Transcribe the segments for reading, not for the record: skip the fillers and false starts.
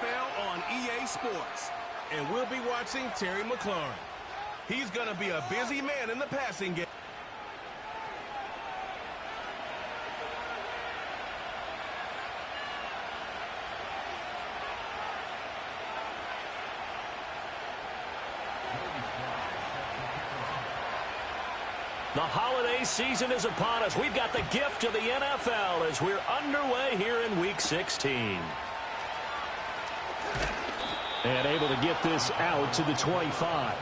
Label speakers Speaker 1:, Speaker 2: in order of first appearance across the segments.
Speaker 1: NFL on EA Sports. And we'll be watching Terry McLaurin. He's going to be a busy man in the passing game.
Speaker 2: The holiday season is upon us. We've got the gift of the NFL as we're underway here in Week 16. And able to get this out to the 25.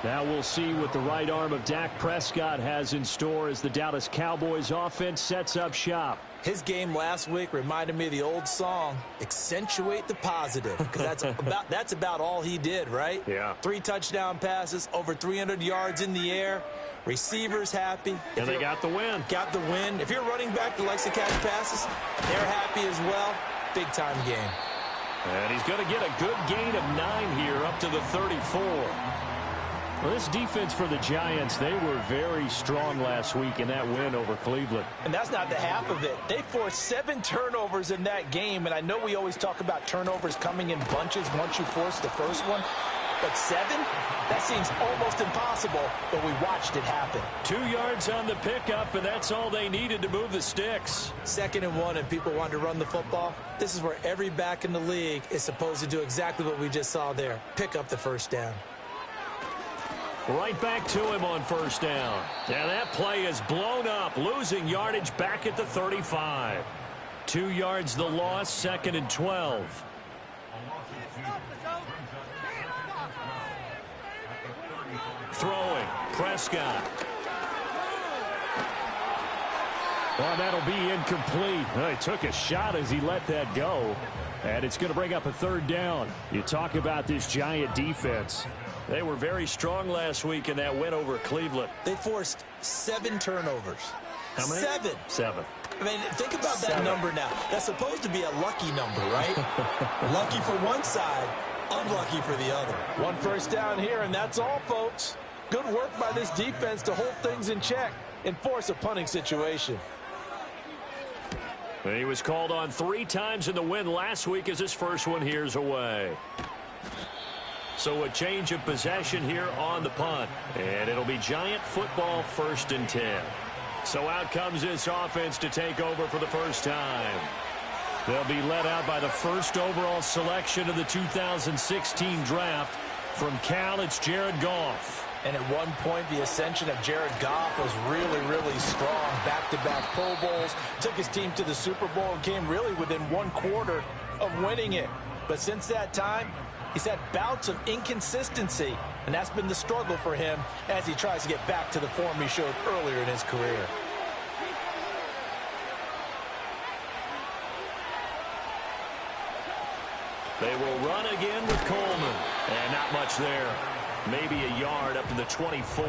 Speaker 2: Now we'll see what the right arm of Dak Prescott has in store as the Dallas Cowboys offense sets up shop.
Speaker 3: His game last week reminded me of the old song, accentuate the positive, because that's about all he did, right?
Speaker 2: Yeah.
Speaker 3: 3 touchdown passes, over 300 yards in the air, receivers happy.
Speaker 2: And they got the win.
Speaker 3: Got the win. If you're running back that likes to catch passes, they're happy as well. Big-time game.
Speaker 2: And he's going to get a good gain of 9 here up to the 34. Well, this defense for the Giants, they were very strong last week in that win over Cleveland.
Speaker 3: And that's not the half of it. They forced 7 turnovers in that game, and I know we always talk about turnovers coming in bunches once you force the first one. But 7? That seems almost impossible, but we watched it happen.
Speaker 2: 2 yards on the pickup, and that's all they needed to move the sticks.
Speaker 3: 2nd and 1, and people want to run the football. This is where every back in the league is supposed to do exactly what we just saw there. Pick up the first down.
Speaker 2: Right back to him on first down. And that play is blown up, losing yardage back at the 35. 2 yards the loss, 2nd and 12. Throwing, Prescott. Well, that'll be incomplete. Well, he took a shot as he let that go. And it's going to bring up a 3rd down. You talk about this Giant defense. They were very strong last week in that win over Cleveland.
Speaker 3: They forced 7 turnovers.
Speaker 2: How many?
Speaker 3: 7. I mean, think about that number now. That's supposed to be a lucky number, right? Lucky for one side, unlucky for the other. 1 first down here, and that's all, folks. Good work by this defense to hold things in check and force a punting situation.
Speaker 2: He was called on 3 times in the win last week as his first one here's away. So a change of possession here on the punt. And it'll be Giant football 1st and 10. So out comes this offense to take over for the first time. They'll be led out by the 1st overall selection of the 2016 draft. From Cal, it's Jared Goff.
Speaker 3: And at one point, the ascension of Jared Goff was really, really strong. Back-to-back Pro Bowls, took his team to the Super Bowl and came really within 1/4 of winning it. But since that time, he's had bouts of inconsistency, and that's been the struggle for him as he tries to get back to the form he showed earlier in his career.
Speaker 2: They will run again with Coleman. And not much there. Maybe a yard up to the 24.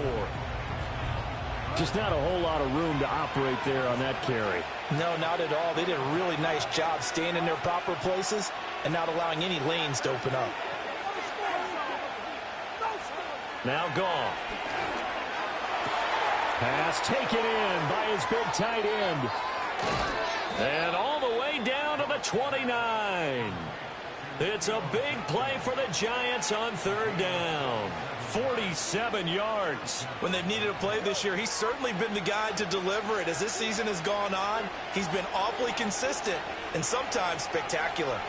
Speaker 2: Just not a whole lot of room to operate there on that carry.
Speaker 3: No, not at all. They did a really nice job staying in their proper places and not allowing any lanes to open up.
Speaker 2: Now Goff. Pass taken in by his big tight end. And all the way down to the 29. It's a big play for the Giants on 3rd down. 47 yards.
Speaker 3: When they've needed a play this year, he's certainly been the guy to deliver it. As this season has gone on, he's been awfully consistent and sometimes spectacular.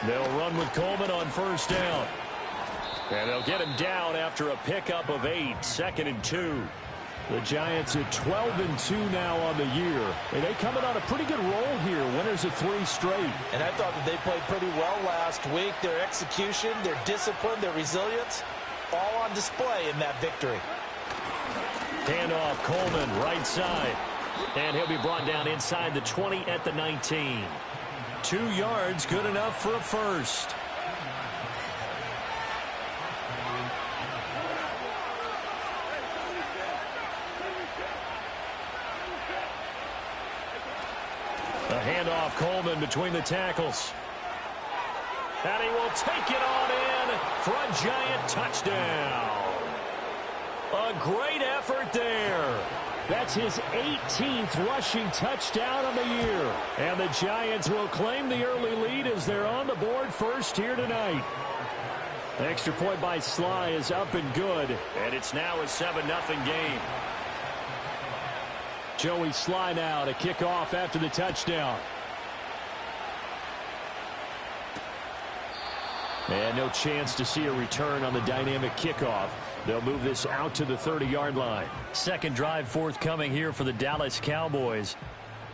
Speaker 2: They'll run with Coleman on 1st down. And they'll get him down after a pickup of 8, 2nd and 2. The Giants at 12-2 now on the year. And they coming on a pretty good roll here. Winners of 3 straight.
Speaker 3: And I thought that they played pretty well last week. Their execution, their discipline, their resilience, all on display in that victory.
Speaker 2: Handoff, Coleman, right side. And he'll be brought down inside the 20 at the 19. 2 yards, good enough for a first. A handoff, Coleman between the tackles. And he will take it on in for a Giant touchdown. A great effort there. That's his 18th rushing touchdown of the year. And the Giants will claim the early lead as they're on the board first here tonight. Extra point by Sly is up and good. And it's now a 7-0 game. Joey Sly now to kick off after the touchdown. And no chance to see a return on the dynamic kickoff. They'll move this out to the 30-yard line. Second drive forthcoming here for the Dallas Cowboys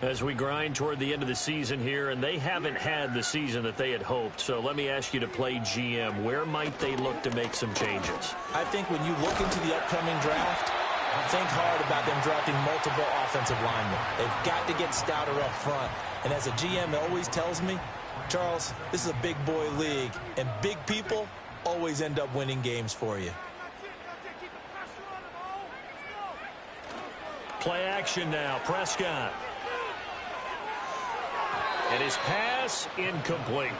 Speaker 2: as we grind toward the end of the season here, and they haven't had the season that they had hoped. So let me ask you to play GM. Where might they look to make some changes?
Speaker 3: I think when you look into the upcoming draft, think hard about them drafting multiple offensive linemen. They've got to get stouter up front. And as a GM always tells me, Charles, this is a big boy league, and big people always end up winning games for you.
Speaker 2: Play action now. Prescott. And his pass incomplete.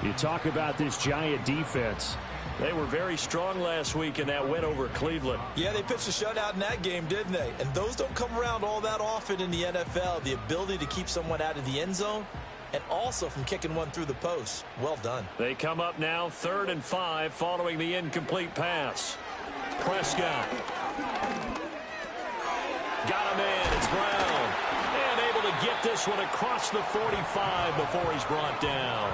Speaker 2: You talk about this Giant defense. They were very strong last week in that win over Cleveland.
Speaker 3: Yeah, they pitched a shutout in that game, didn't they? And those don't come around all that often in the NFL. The ability to keep someone out of the end zone and also from kicking one through the post. Well done.
Speaker 2: They come up now 3rd and 5 following the incomplete pass. Prescott. Got him in. It's Brown. And able to get this one across the 45 before he's brought down.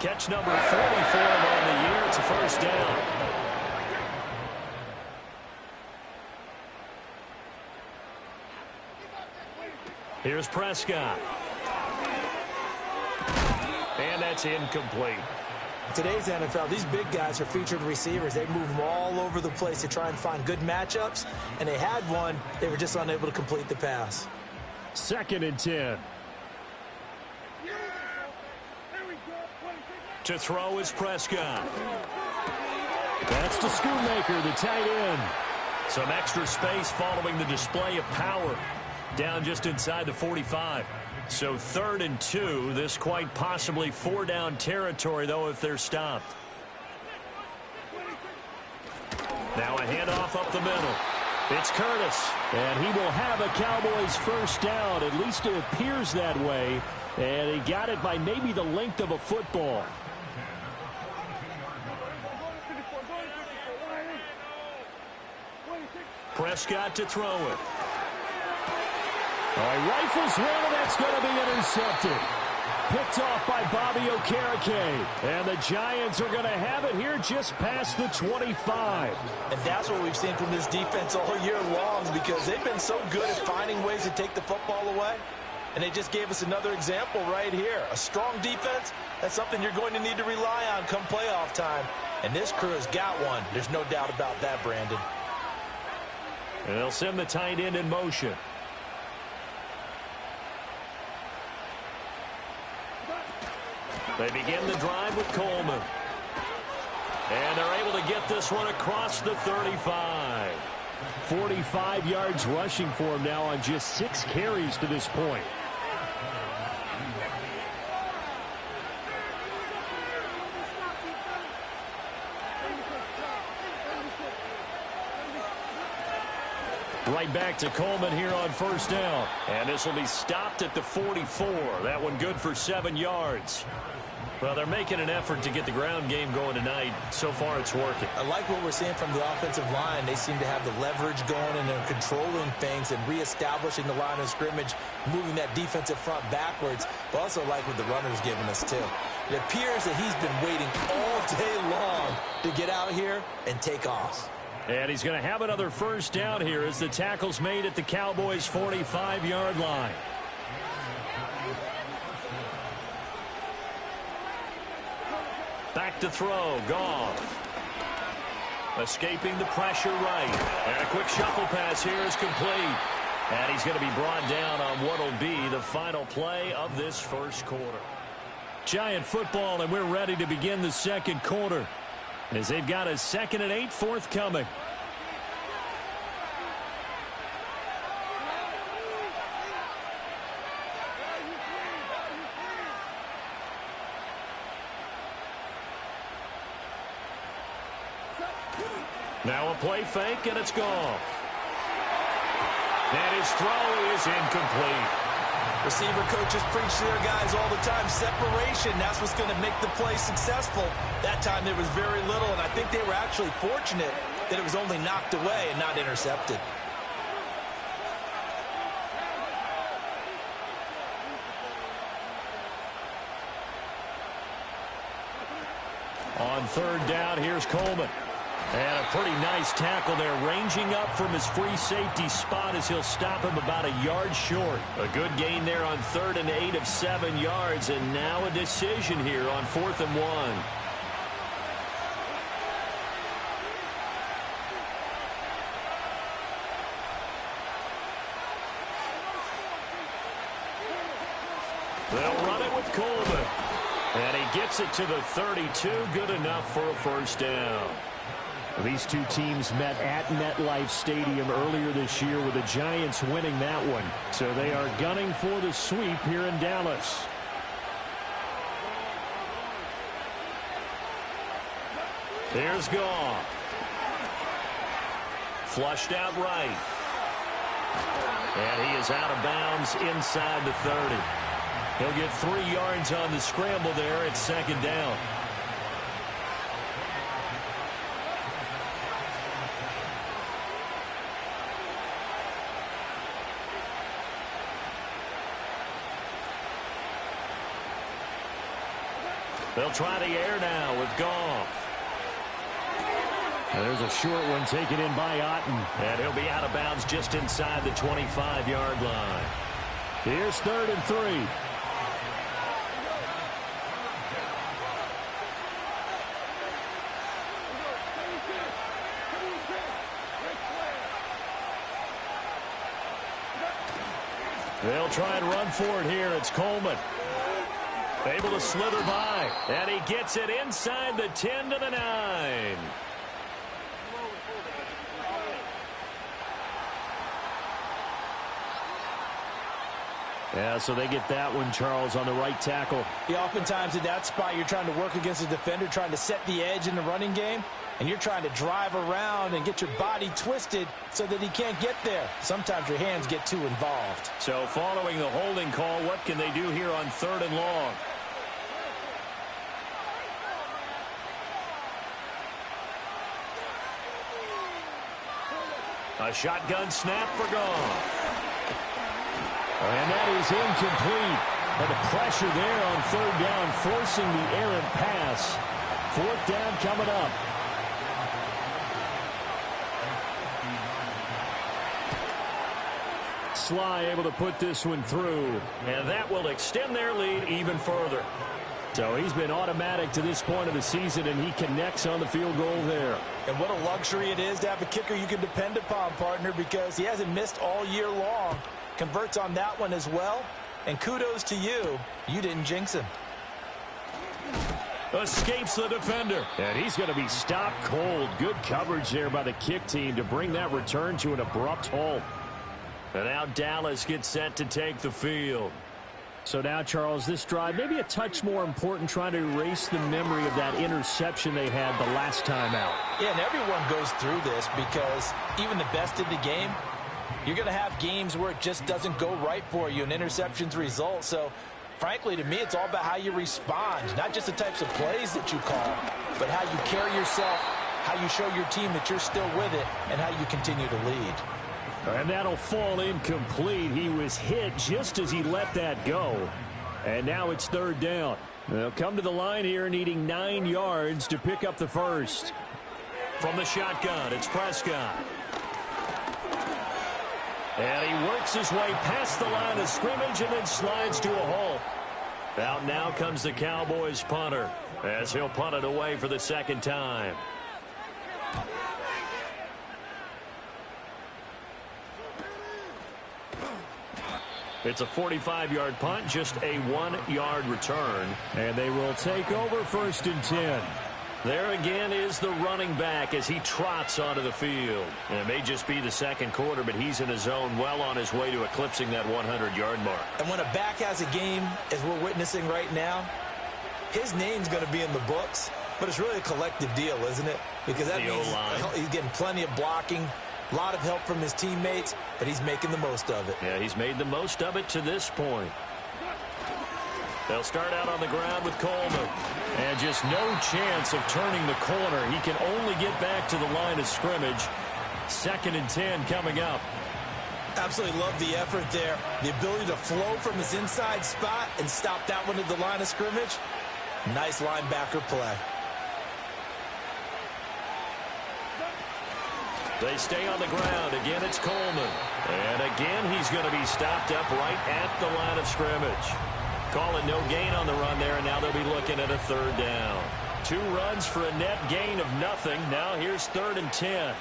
Speaker 2: Catch number 44 on the year. It's a first down. Here's Prescott. And that's incomplete.
Speaker 3: Today's NFL, these big guys are featured receivers. They move them all over the place to try and find good matchups. And they had one. They were just unable to complete the pass.
Speaker 2: 2nd and 10. To throw is Prescott. That's to Schoonmaker, the tight end. Some extra space following the display of power. Down just inside the 45. So 3rd and 2. This quite possibly 4-down territory, though, if they're stopped. Now a handoff up the middle. It's Curtis. And he will have a Cowboys first down. At least it appears that way. And he got it by maybe the length of a football. Prescott to throw it. All right, rifles one, and that's going to be intercepted. Picked off by Bobby Okereke. And the Giants are going to have it here just past the 25.
Speaker 3: And that's what we've seen from this defense all year long, because they've been so good at finding ways to take the football away. And they just gave us another example right here. A strong defense, that's something you're going to need to rely on come playoff time. And this crew has got one. There's no doubt about that, Brandon.
Speaker 2: And they'll send the tight end in motion. They begin the drive with Coleman. And they're able to get this one across the 35. 45 yards rushing for him now on just 6 carries to this point. Right back to Coleman here on first down. And this will be stopped at the 44. That one good for 7 yards. Well, they're making an effort to get the ground game going tonight. So far, it's working.
Speaker 3: I like what we're seeing from the offensive line. They seem to have the leverage going, and they're controlling things and reestablishing the line of scrimmage, moving that defensive front backwards. But also like what the runner's giving us, too. It appears that he's been waiting all day long to get out here and take off.
Speaker 2: And he's going to have another first down here as the tackle's made at the Cowboys' 45-yard line. Back to throw, Goff. Escaping the pressure right. And a quick shuffle pass here is complete. And he's going to be brought down on what will be the final play of this first quarter. Giant football, and we're ready to begin the second quarter, as they've got a 2nd and 8 forthcoming. Now a play fake, and it's Goff. And his throw is incomplete.
Speaker 3: Receiver coaches preach to their guys all the time. Separation, that's what's going to make the play successful. That time there was very little, and I think they were actually fortunate that it was only knocked away and not intercepted.
Speaker 2: On third down, here's Coleman. And a pretty nice tackle there, ranging up from his free safety spot as he'll stop him about a yard short. A good gain there on 3rd and 8 of 7 yards, and now a decision here on 4th and 1. They'll run it with Coleman. And he gets it to the 32, good enough for a first down.
Speaker 4: These two teams met at MetLife Stadium earlier this year with the Giants winning that one. So they are gunning for the sweep here in Dallas.
Speaker 2: Here's Goff. Flushed out right. And he is out of bounds inside the 30. He'll get 3 yards on the scramble there at 2nd down. They'll try the air now with Goff.
Speaker 4: There's a short one taken in by Otten.
Speaker 2: And he'll be out of bounds just inside the 25-yard line.
Speaker 4: Here's 3rd and 3.
Speaker 2: They'll try and run for it here. It's Coleman. Able to slither by. And he gets it inside the 10 to the 9.
Speaker 4: Yeah, so they get that one, Charles, on the right tackle.
Speaker 3: Yeah, oftentimes in that spot, you're trying to work against a defender, trying to set the edge in the running game, and you're trying to drive around and get your body twisted so that he can't get there. Sometimes your hands get too involved.
Speaker 2: So following the holding call, what can they do here on 3rd and long? A shotgun snap for Goff.
Speaker 4: And that is incomplete. But the pressure there on 3rd down, forcing the errant pass. 4th down coming up. Sly able to put this one through.
Speaker 2: And that will extend their lead even further.
Speaker 4: So he's been automatic to this point of the season, and he connects on the field goal there.
Speaker 3: And what a luxury it is to have a kicker you can depend upon, partner, because he hasn't missed all year long. Converts on that one as well. And kudos to you. You didn't jinx him.
Speaker 2: Escapes the defender.
Speaker 4: And he's going to be stopped cold. Good coverage there by the kick team to bring that return to an abrupt halt.
Speaker 2: And now Dallas gets set to take the field.
Speaker 4: So now, Charles, this drive maybe a touch more important, trying to erase the memory of that interception they had the last time out.
Speaker 3: Yeah, and everyone goes through this because even the best in the game, you're going to have games where it just doesn't go right for you and interceptions result. So, frankly, to me, it's all about how you respond, not just the types of plays that you call, but how you carry yourself, how you show your team that you're still with it, and how you continue to lead.
Speaker 4: And that'll fall incomplete. He was hit just as he let that go. And now it's 3rd down. They'll come to the line here needing 9 yards to pick up the first.
Speaker 2: From the shotgun, it's Prescott. And he works his way past the line of scrimmage and then slides to a halt. Out now comes the Cowboys punter as he'll punt it away for the 2nd time. It's a 45-yard punt, just a 1-yard return.
Speaker 4: And they will take over 1st and 10.
Speaker 2: There again is the running back as he trots onto the field. And it may just be the 2nd quarter, but he's in his zone, well on his way to eclipsing that 100-yard mark.
Speaker 3: And when a back has a game, as we're witnessing right now, his name's going to be in the books, but it's really a collective deal, isn't it? Because that means he's getting plenty of blocking, A lot of help from his teammates, but he's making the most of it.
Speaker 2: Yeah, he's made the most of it to this point. They'll start out on the ground with Coleman. And just no chance of turning the corner. He can only get back to the line of scrimmage. 2nd and 10 coming up.
Speaker 3: Absolutely love the effort there. The ability to flow from his inside spot and stop that one at the line of scrimmage. Nice linebacker play.
Speaker 2: They stay on the ground. Again, it's Coleman. And again, he's going to be stopped up right at the line of scrimmage. Calling no gain on the run there, and now they'll be looking at a 3rd down. 2 runs for a net gain of nothing. Now here's 3rd and 10.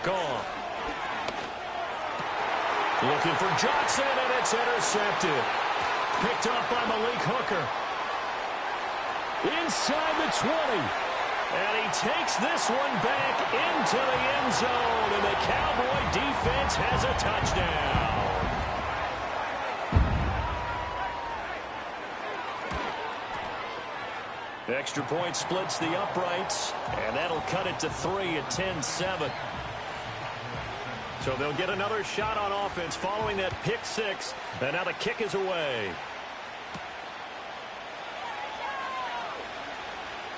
Speaker 2: Gone. Looking for Johnson, and it's intercepted. Picked up by Malik Hooker. Inside the 20. And he takes this one back into the end zone. And the Cowboy defense has a touchdown. The extra point splits the uprights. And that'll cut it to 3 at 10-7. So they'll get another shot on offense following that pick 6. And now the kick is away.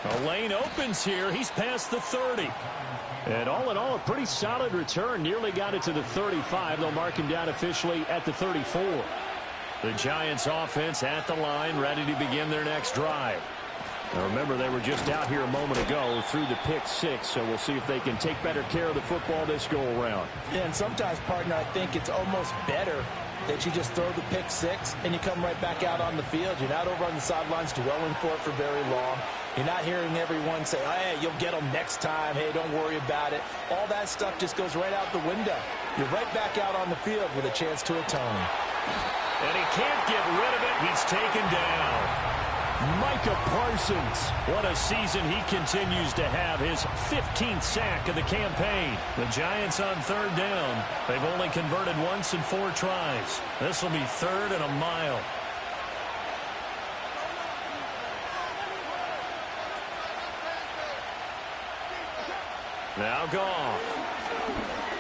Speaker 2: A lane opens here. He's past the 30. And all in all, a pretty solid return. Nearly got it to the 35. They'll mark him down officially at the 34. The Giants offense at the line, ready to begin their next drive. Now remember, they were just out here a moment ago through the pick 6, so we'll see if they can take better care of the football this go-around.
Speaker 3: Yeah, and sometimes, partner, I think it's almost better that you just throw the pick 6 and you come right back out on the field. You're not over on the sidelines dwelling for it for very long. You're not hearing everyone say, hey, you'll get them next time. Hey, don't worry about it. All that stuff just goes right out the window. You're right back out on the field with a chance to atone.
Speaker 2: And he can't get rid of it. He's taken down. Micah Parsons. What a season he continues to have. His 15th sack of the campaign. The Giants on 3rd down. They've only converted once in 4 tries. This will be 3rd and a mile. Now Goff.